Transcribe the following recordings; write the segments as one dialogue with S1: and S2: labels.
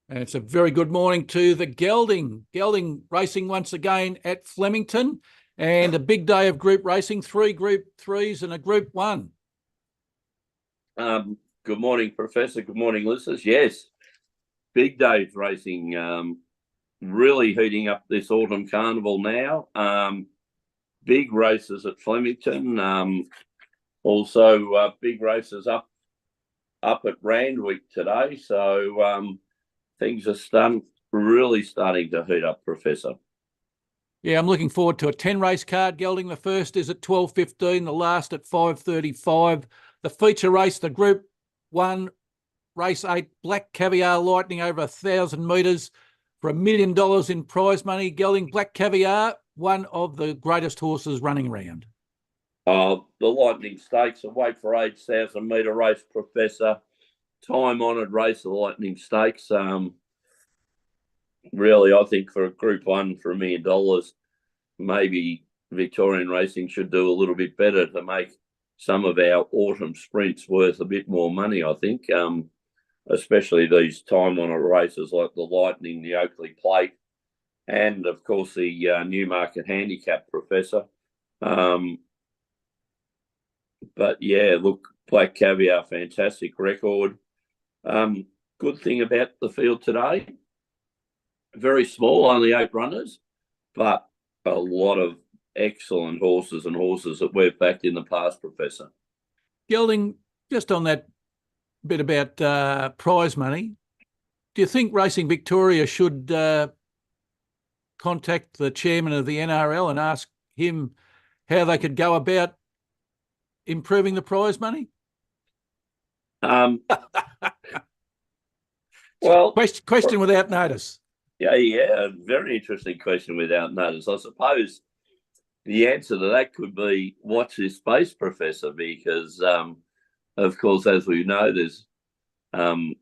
S1: And it's a very good morning to the Gelding. Gelding racing once again at Flemington, and a big day of group racing, 3 Group 3s and a Group 1.
S2: Good morning, Professor. Good morning, listeners. Yes, big days racing, really heating up this autumn carnival now. Big races at Flemington. Also, big races up at Randwick today. So things are really starting to heat up, Professor.
S1: Yeah, I'm looking forward to a 10-race card, Gelding. The first is at 12:15, the last at 5:35. The feature race, the Group 1, Race 8, Black Caviar Lightning over 1,000 metres for $1 million in prize money. Gelding, Black Caviar, one of the greatest horses running around.
S2: The Lightning Stakes, a weight for age 1,000-metre race, Professor. Time-honoured race, the Lightning Stakes. Really, I think for a Group 1 for $1 million, maybe Victorian racing should do a little bit better to make some of our autumn sprints worth a bit more money, I think, especially these time-honoured races like the Lightning, the Oakley Plate, and, of course, the Newmarket Handicap, Professor. But, yeah, look, Black Caviar, fantastic record. Good thing about the field today, very small, only 8 runners, but a lot of excellent horses and horses that we've backed in the past, Professor.
S1: Gelding, just on that bit about prize money, do you think Racing Victoria should contact the chairman of the NRL and ask him how they could go about improving the prize money?
S2: Well,
S1: question without notice.
S2: Yeah, very interesting question without notice. I suppose the answer to that could be watch this space, Professor, because, of course, as we know, there's the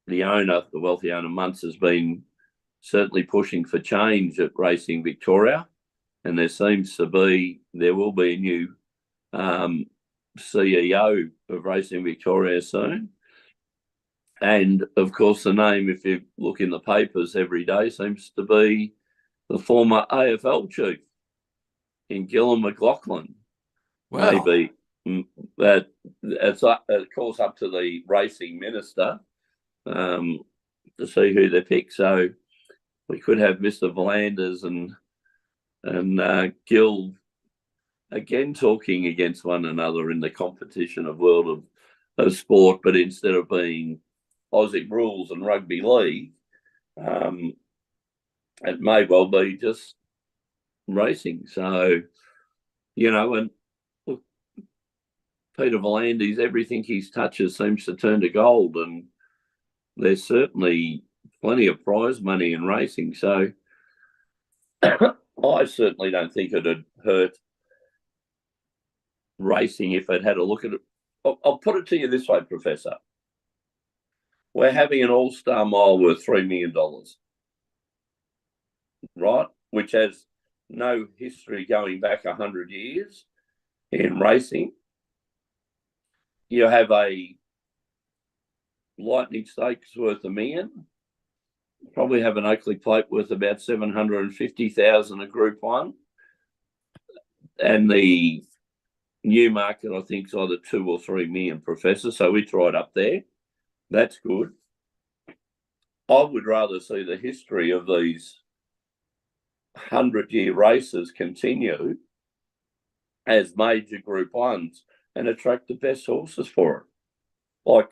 S2: owner, the wealthy owner, Muntz, has been certainly pushing for change at Racing Victoria, and there will be a new CEO of Racing Victoria soon. And, of course, the name, if you look in the papers every day, seems to be the former AFL chief in Gillum McLaughlin.
S1: Wow.
S2: Maybe it's, of course, up to the racing minister to see who they pick. So we could have Mr. Volanders and Gill again talking against one another in the competition of world of sport, but instead of being Aussie rules and rugby league, it may well be just racing. So, and look, Peter Volandis, everything he touches seems to turn to gold, and there's certainly plenty of prize money in racing. So I certainly don't think it'd hurt racing if it had a look at it. I'll put it to you this way, Professor. We're having an all-star mile worth $3 million, right? Which has no history going back 100 years in racing. You have a Lightning Stakes worth $1 million. Probably have an Oakley Plate worth about $750,000 a Group 1. And the Newmarket, I think, is either $2 or $3 million, Professor. So it's right up there. That's good. I would rather see the history of these 100-year races continue as major Group 1s and attract the best horses for it. Like,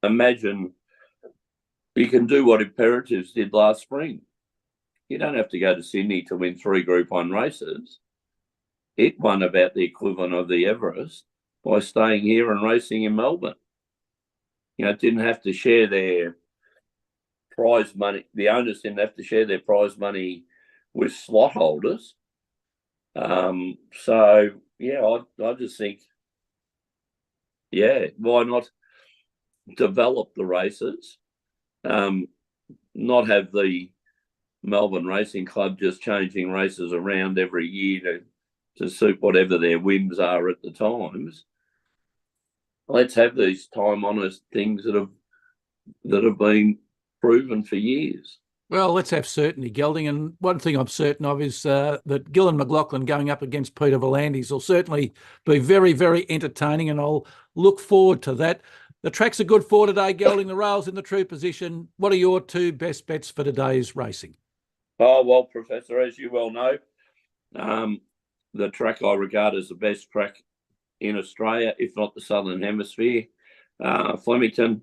S2: imagine you can do what Imperatives did last spring. You don't have to go to Sydney to win 3 Group 1 races. It won about the equivalent of the Everest by staying here and racing in Melbourne. It didn't have to share their prize money. The owners didn't have to share their prize money with slot holders. So, yeah, I just think, why not develop the races, not have the Melbourne Racing Club just changing races around every year to suit whatever their whims are at the times. Let's have these time-honoured things that have that have been proven for years.
S1: Well, let's have certainty, Gelding. And one thing I'm certain of is that Gillen McLaughlin going up against Peter V'landys will certainly be very, very entertaining, and I'll look forward to that. The tracks are good for today, Gelding. The rail's in the true position. What are your two best bets for today's racing?
S2: Oh, well, Professor, as you well know, the track I regard as the best track in Australia, if not the Southern Hemisphere, Flemington,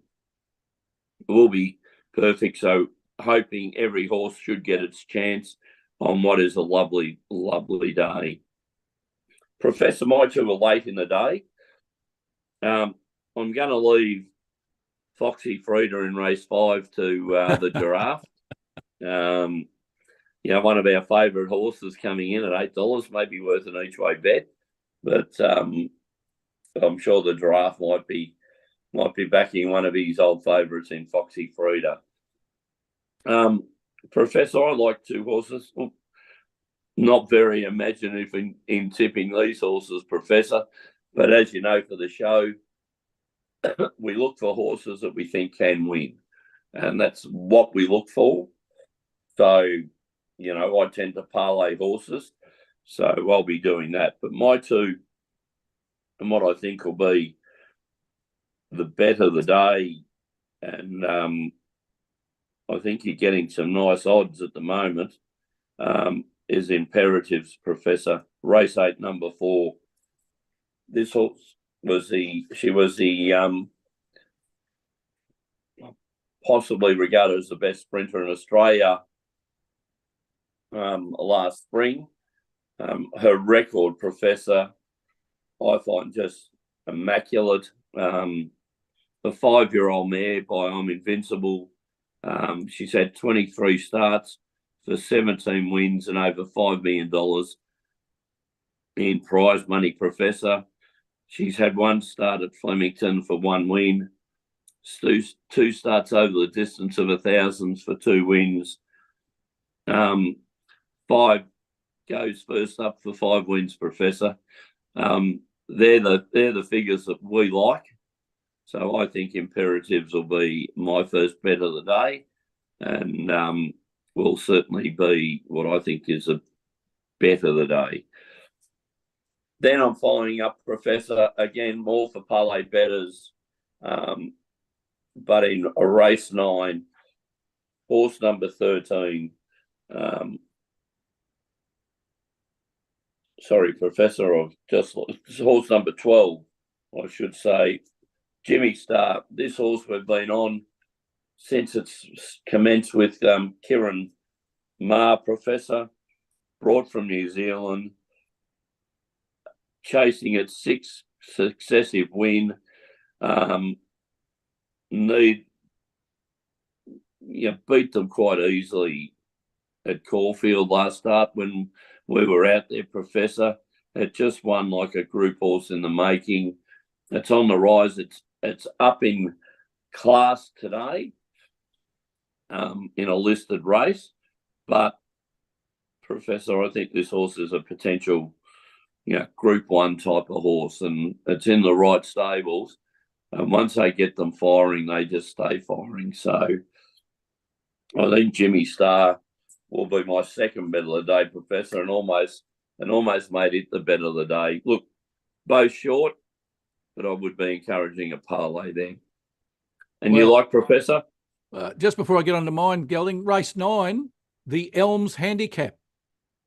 S2: will be perfect. So hoping every horse should get its chance on what is a lovely, lovely day. Professor, my two are late in the day. I'm going to leave Foxy Frida in race 5 to the Giraffe. One of our favourite horses coming in at $8 may be worth an each way bet, but I'm sure the Giraffe might be backing one of his old favourites in Foxy Frida. Professor, I like two horses. Not very imaginative in tipping these horses, Professor, but as you know, for the show, we look for horses that we think can win, and that's what we look for. So, I tend to parlay horses, so I'll be doing that. But my two, and what I think will be the bet of the day, and I think you're getting some nice odds at the moment, is Imperatives, Professor. Race 8, number 4. This horse was the possibly regarded as the best sprinter in Australia last spring. Her record, Professor, I find just immaculate. The 5-year-old mare by I'm Invincible. She's had 23 starts for 17 wins and over $5 million in prize money, Professor. She's had one start at Flemington for 1 win, two starts over the distance of 1,000 for 2 wins. 5 goes first up for 5 wins, Professor. They're the figures that we like. So I think Imperatives will be my first bet of the day, and will certainly be what I think is a bet of the day. Then I'm following up, Professor, again, more for parlay bettors, but in a race 9, horse number 13. Sorry, Professor, I've just horse number 12, I should say. Jimmy Star. This horse we've been on since it's commenced with Kieran Ma, Professor, brought from New Zealand, chasing its 6th successive win. Beat them quite easily at Caulfield last start when we were out there, Professor. It just won like a group horse in the making. It's on the rise. It's up in class today in a listed race. But, Professor, I think this horse is a potential, Group 1 type of horse, and it's in the right stables. And once they get them firing, they just stay firing. So I think Jimmy Star will be my second bet of the day, Professor, and almost made it the bet of the day. Look, both short, but I would be encouraging a parlay there. And you like, Professor?
S1: Just before I get on to mine, Gelding, race 9, the Elms Handicap.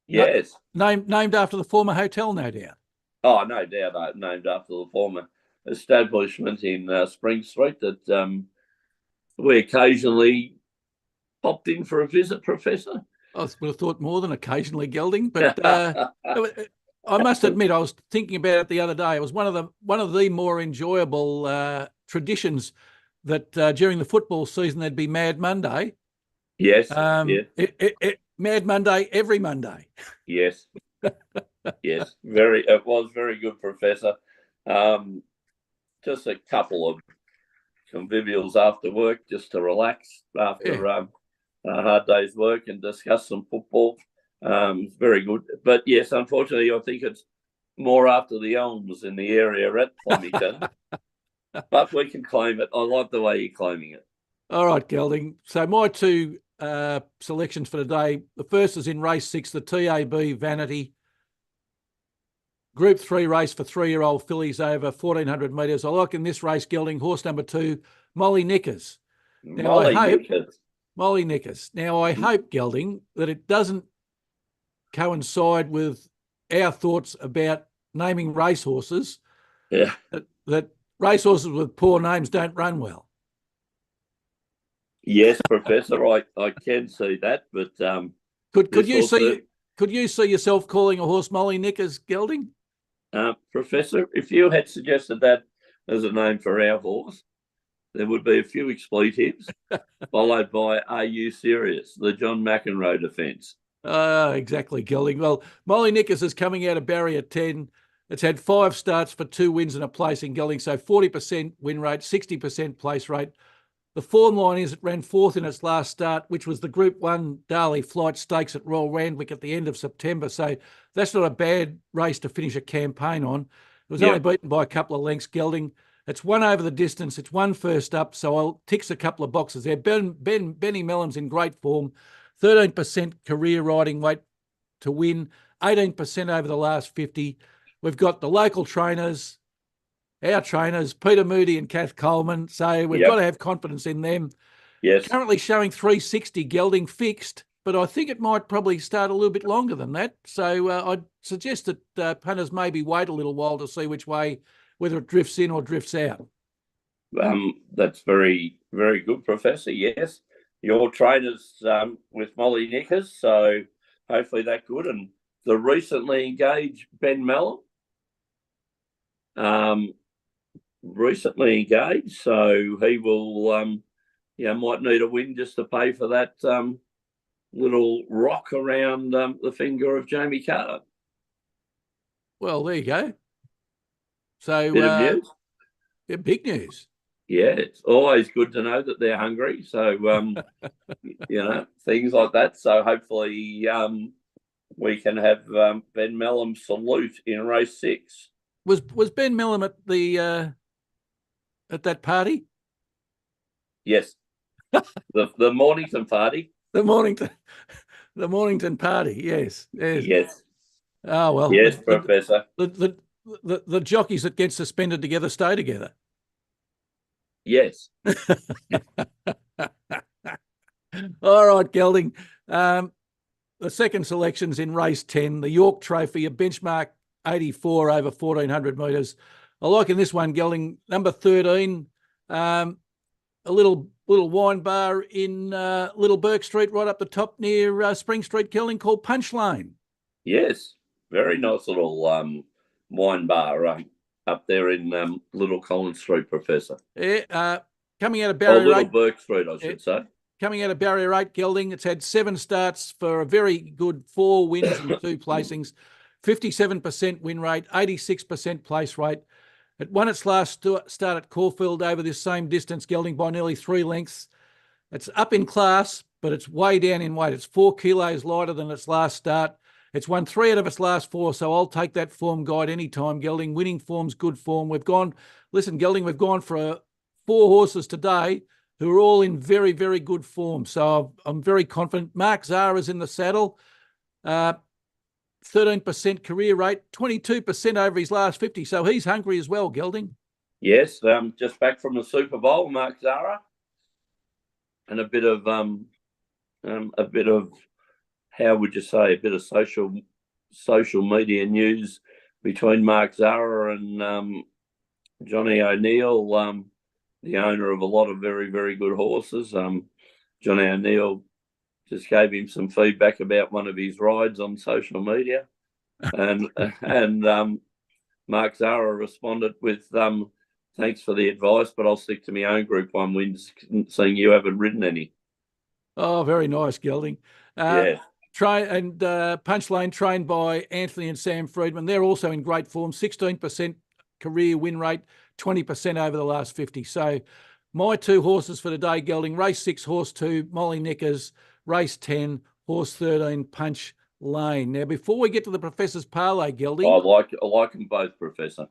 S2: Yes.
S1: Named after the former hotel, no doubt.
S2: Oh, no doubt, named after the former establishment in Spring Street that we occasionally popped in for a visit, Professor.
S1: I would have thought more than occasionally, Gelding, but I must admit, I was thinking about it the other day. It was one of the more enjoyable traditions that during the football season there'd be Mad Monday.
S2: Yes.
S1: Mad Monday every Monday.
S2: Yes. Yes. It was very good, Professor. Just a couple of convivials after work, just to relax after a hard day's work and discuss some football. Very good. But yes, unfortunately, I think it's more after the Elms in the area at Flemington. But we can claim it. I like the way you're claiming it.
S1: All right, Gelding. So my two selections for today. The first is in race 6, the TAB Vanity. Group 3 race for 3-year-old fillies over 1,400 metres. I like in this race, Gelding, horse number 2, Molly Knickers. Now, Molly Knickers. Now, I hope, Gelding, that it doesn't coincide with our thoughts about naming racehorses.
S2: Yeah.
S1: That racehorses with poor names don't run well.
S2: Yes, Professor, I can see that, but
S1: could you see yourself calling a horse Molly Knickers, Gelding?
S2: Professor, if you had suggested that as a name for our horse, there would be a few expletives, followed by "Are you serious?" The John McEnroe defence.
S1: Exactly, Gelding. Well, Molly Knickers is coming out of barrier 10. It's had 5 starts for 2 wins and a placing, Gelding, so 40% win rate, 60% place rate. The form line is it ran 4th in its last start, which was the Group 1 Darley Flight Stakes at Royal Randwick at the end of September. So that's not a bad race to finish a campaign on. It was only beaten by a couple of lengths, Gelding. It's won over the distance. It's won first up, so I'll ticks a couple of boxes there. Benny Mellon's in great form. 13% career riding weight to win, 18% over the last 50. We've got the local trainers, our trainers, Peter Moody and Kath Coleman. So we've got to have confidence in them.
S2: Yes.
S1: Currently showing 360 Gelding fixed, but I think it might probably start a little bit longer than that. So I'd suggest that punters maybe wait a little while to see which way, whether it drifts in or drifts out.
S2: That's very, very good, Professor. Yes. Your trainers with Molly Knickers, so hopefully that's good. And the recently engaged Ben Mellon, recently engaged, so he will, might need a win just to pay for that little rock around the finger of Jamie Carter.
S1: Well, there you go. So,
S2: bit of news.
S1: Yeah, big news.
S2: Yeah, it's always good to know that they're hungry. So, things like that. So hopefully we can have Ben Mellon salute in race 6.
S1: Was Ben Mellon at the at that party?
S2: Yes, the Mornington party.
S1: The Mornington party. Yes.
S2: Yes.
S1: Oh well.
S2: Yes, Professor.
S1: The jockeys that get suspended together stay together.
S2: Yes.
S1: All right, Gelding. The second selection's in race 10, the York Trophy, a benchmark 84 over 1,400 metres. I like in this one, Gelding, number 13, a little wine bar in Little Burke Street, right up the top near Spring Street, Gelding, called Punch Lane.
S2: Yes, very nice little wine bar up there in Little Collins Street, Professor.
S1: Yeah, coming out of barrier
S2: Little Burke Street, I should say.
S1: Coming out of barrier 8, Gelding. It's had 7 starts for a very good 4 wins and 2 placings, 57% win rate, 86% place rate. It won its last start at Caulfield over this same distance, Gelding, by nearly 3 lengths. It's up in class, but it's way down in weight. It's 4 kilos lighter than its last start. It's won 3 out of its last 4, so I'll take that form guide anytime, Gelding. Winning form's good form. Gelding, we've gone for 4 horses today who are all in very, very good form. So I'm very confident. Mark Zara's in the saddle. 13% career rate, 22% over his last 50. So he's hungry as well, Gelding.
S2: Yes, just back from the Super Bowl, Mark Zara. And a bit of how would you say, a bit of social media news between Mark Zara and Johnny O'Neill, the owner of a lot of very, very good horses. Johnny O'Neill just gave him some feedback about one of his rides on social media. And Mark Zara responded with, thanks for the advice, but I'll stick to my own Group 1 wins, seeing you haven't ridden any.
S1: Oh, very nice, Gelding.
S2: Yeah.
S1: Punch Lane, trained by Anthony and Sam Friedman. They're also in great form, 16% career win rate, 20% over the last 50. So my 2 horses for today, Gelding, race 6, horse 2, Molly Knickers, race 10, horse 13, Punch Lane. Now, before we get to the Professor's Parlay, Gelding.
S2: I like them both, Professor.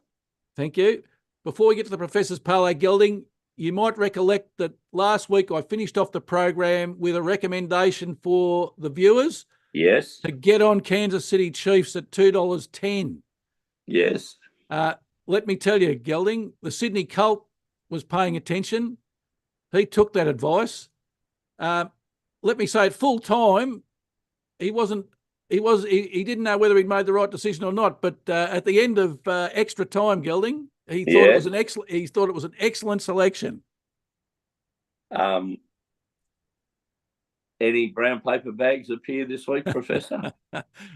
S1: Thank you. Before we get to the Professor's Parlay, Gelding, you might recollect that last week I finished off the program with a recommendation for the viewers.
S2: Yes.
S1: To get on Kansas City Chiefs at $2.10.
S2: Yes.
S1: Let me tell you, Gelding, the Sydney Colt was paying attention. He took that advice. Let me say, at full time, he didn't know whether he'd made the right decision or not. But at the end of extra time, Gelding, he thought it was an excellent selection.
S2: Any brown paper bags appear this week, Professor?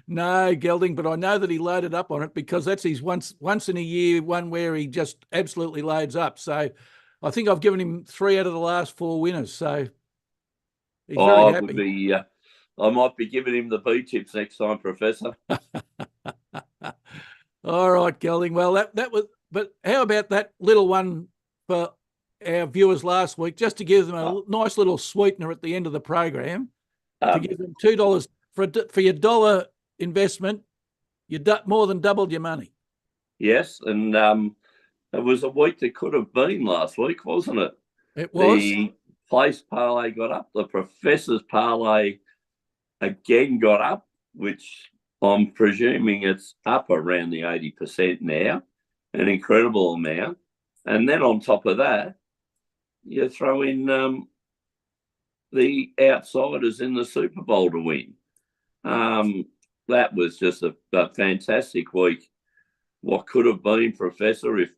S1: No, Gelding, but I know that he loaded up on it because that's his once in a year one where he just absolutely loads up. So I think I've given him 3 out of the last 4 winners. So he's very happy.
S2: I might be giving him the B tips next time, Professor.
S1: All right, Gelding. Well, that was. But how about that little one for our viewers last week, just to give them a nice little sweetener at the end of the program, to give them $2 for your dollar investment. You more than doubled your money.
S2: Yes, and it was a week that could have been last week, wasn't it?
S1: It was.
S2: The place parlay got up. The Professor's parlay again got up, which I'm presuming it's up around the 80% now, an incredible amount. And then on top of that, you throw in the outsiders in the Super Bowl to win. That was just a fantastic week. What could have been, Professor, if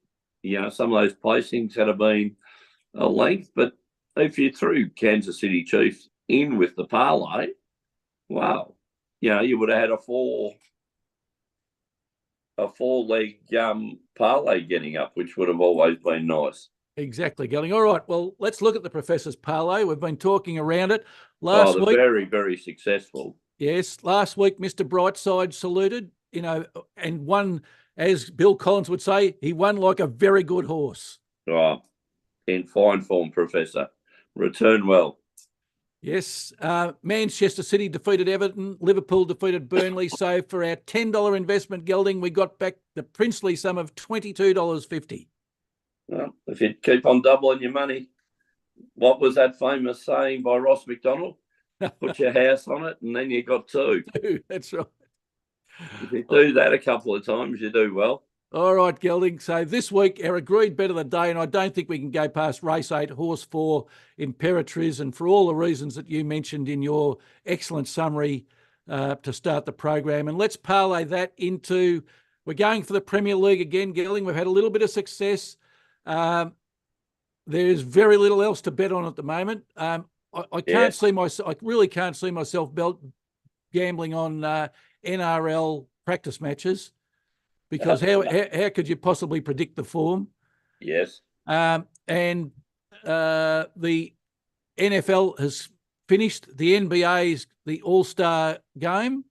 S2: some of those placings had been a length. But if you threw Kansas City Chiefs in with the parlay, wow, you would have had a four-leg parlay getting up, which would have always been nice.
S1: Exactly, Gelding. All right, well, let's look at the Professor's parlay. We've been talking around it. Last week,
S2: very, very successful.
S1: Yes, last week, Mr. Brightside saluted, and won, as Bill Collins would say, he won like a very good horse.
S2: Oh, in fine form, Professor. Returned well.
S1: Yes, Manchester City defeated Everton. Liverpool defeated Burnley. So for our $10 investment, Gelding, we got back the princely sum of $22.50.
S2: Well, if you keep on doubling your money, what was that famous saying by Ross McDonald? Put your house on it, and then you got 2.
S1: That's right.
S2: If you do that a couple of times, you do well.
S1: All right, Gelding. So this week, our agreed bet of the day, and I don't think we can go past race 8, horse 4, Imperatriz, and for all the reasons that you mentioned in your excellent summary to start the program. And let's parlay that into, we're going for the Premier League again, Gelding. We've had a little bit of success. There's very little else to bet on at the moment. I really can't see myself gambling on NRL practice matches, because how could you possibly predict the form?
S2: Yes.
S1: And the NFL has finished. The NBA's the All-Star game,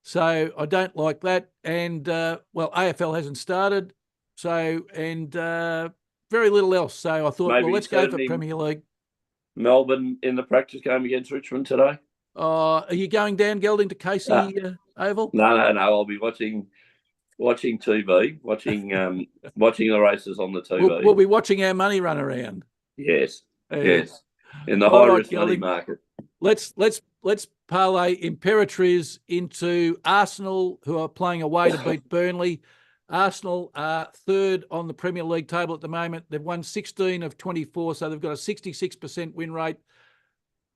S1: so I don't like that. And AFL hasn't started, so very little else. So I thought, let's go for Premier League.
S2: Melbourne in the practice game against Richmond today.
S1: Are you going down, Gelding, to Casey Oval?
S2: No. I'll be watching TV, watching the races on the TV.
S1: We'll be watching our money run around.
S2: Yes, yes, in the high risk money market.
S1: Let's parlay Imperatriz into Arsenal, who are playing away to beat Burnley. Arsenal are 3rd on the Premier League table at the moment. They've won 16 of 24, so they've got a 66% win rate.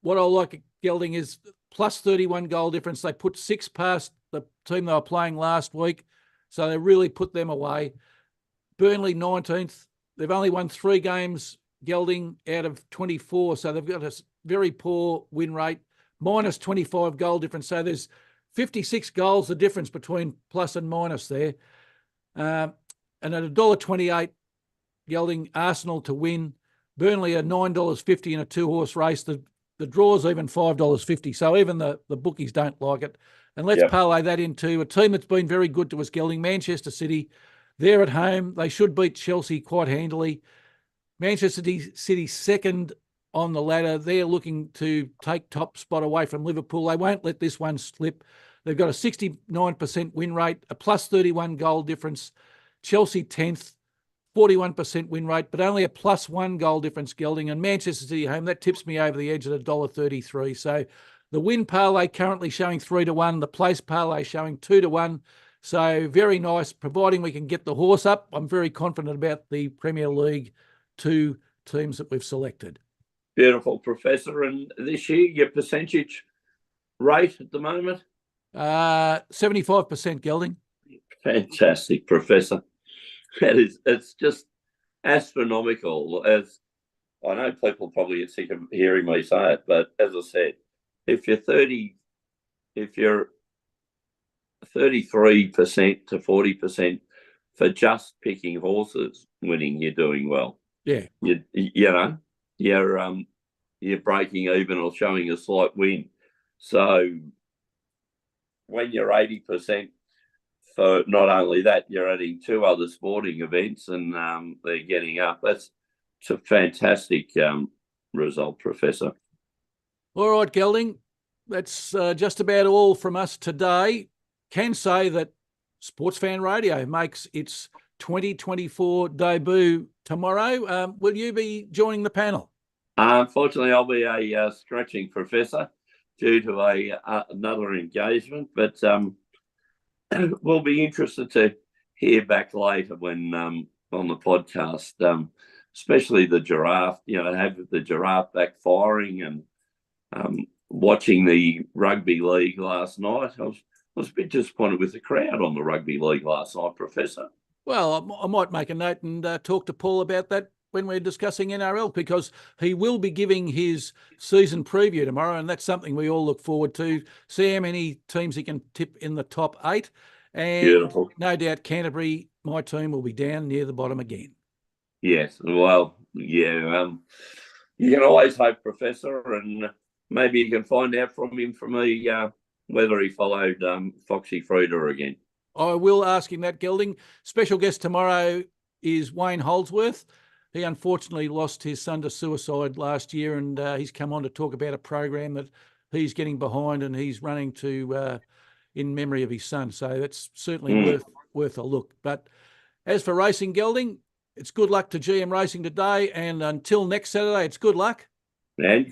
S1: What I like at Gelding is plus 31 goal difference. They put 6 past the team they were playing last week, so they really put them away. Burnley 19th. They've only won 3 games, Gelding, out of 24, so they've got a very poor win rate. Minus 25 goal difference, so there's 56 goals the difference between plus and minus there. And at $1.28, Gelding, Arsenal to win. Burnley are $9.50 in a 2-horse race. The draw's even $5.50. So even the bookies don't like it. And let's parlay that into a team that's been very good to us, Gelding, Manchester City. They're at home. They should beat Chelsea quite handily. Manchester City 2nd on the ladder. They're looking to take top spot away from Liverpool. They won't let this one slip. They've got a 69% win rate, a plus 31 goal difference. Chelsea 10th, 41% win rate, but only a +1 goal difference, Gelding. And Manchester City home, that tips me over the edge at $1.33. So the win parlay currently showing 3-1, the place parlay showing 2-1. So very nice, providing we can get the horse up. I'm very confident about the Premier League 2 teams that we've selected.
S2: Beautiful, Professor. And this year, your percentage rate at the moment?
S1: 75%, Gelding.
S2: Fantastic, Professor. It's just astronomical. As I know, people probably get sick of hearing me say it, but as I said, if you're 33% to 40% for just picking horses winning, you're doing well.
S1: Yeah,
S2: you're breaking even or showing a slight win. So when you're 80%. For not only that, you're adding 2 other sporting events and they're getting up. It's a fantastic result, Professor.
S1: All right, Gelding. That's just about all from us today. Can say that Sportsfan Radio makes its 2024 debut tomorrow. Will you be joining the panel?
S2: Unfortunately, I'll be a stretching professor due to another engagement, but we'll be interested to hear back later when on the podcast, especially the giraffe, have the giraffe back firing and watching the rugby league last night. I was a bit disappointed with the crowd on the rugby league last night, Professor.
S1: Well, I might make a note and talk to Paul about that when we're discussing NRL, because he will be giving his season preview tomorrow, and that's something we all look forward to. See how many teams he can tip in the top 8. And
S2: beautiful.
S1: No doubt Canterbury, my team, will be down near the bottom again.
S2: Yes, well, yeah. You can always hope, Professor, and maybe you can find out from me whether he followed Foxy Frida again.
S1: I will ask him that, Gelding. Special guest tomorrow is Wayne Holdsworth. He unfortunately lost his son to suicide last year, and he's come on to talk about a program that he's getting behind and he's running to in memory of his son. So that's certainly worth a look. But as for racing, Gelding, it's good luck to GM Racing today, and until next Saturday, it's good luck.
S2: And